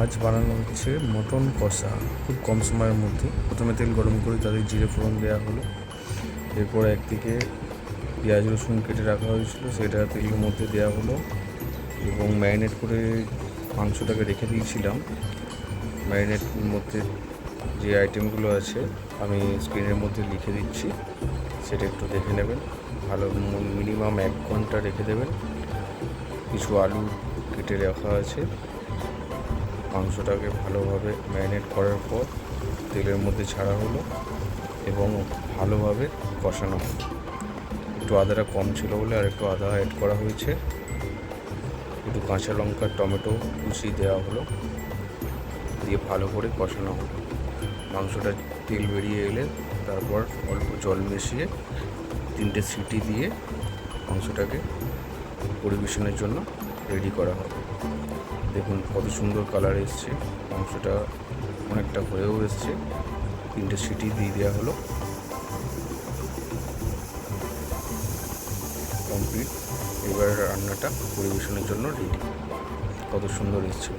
আজ বানানো হচ্ছে মটন কষা, খুব কম সময়ের মধ্যে। প্রথমে তেল গরম করে তাদের জিরে ফোড়ন দেওয়া হলো। এরপর একদিকে পেঁয়াজ রসুন কেটে রাখা হয়েছিল, সেটা তেলের মধ্যে দেওয়া হলো এবং ম্যারিনেট করে মাংসটাকে রেখে দিয়েছিলাম। ম্যারিনেটের মধ্যে যে আইটেমগুলো আছে আমি স্ক্রিনের মধ্যে লিখে দিচ্ছি, সেটা একটু দেখে নেবেন। ভালো মিনিমাম 1 ঘন্টা রেখে দেবেন। কিছু আলু কেটে রাখা আছে। মাংসটাকে ভালোভাবে ম্যারিনেট করার পর তেলের মধ্যে ছাড়া হলো এবং ভালোভাবে কষানো হলো। একটু আদাটা কম ছিল বলে আর একটু আদা অ্যাড করা হয়েছে। একটু কাঁচা লঙ্কা টমেটো কুচি দেওয়া হলো, দিয়ে ভালো করে কষানো হলো। মাংসটা তেল বেরিয়ে এলে তারপর অল্প জল মিশিয়ে 3টে সিটি দিয়ে মাংসটাকে পরিবেশনের জন্য রেডি করা হবে। দেখুন কত সুন্দর কালার এসছে, মাংসটা অনেকটা হয়েও এসছে। 3টে সিটি দিয়ে দেওয়া হলো, কমপ্লিট। এবার রান্নাটা পরিবেশনের জন্য রেডি। কত সুন্দর এসছে।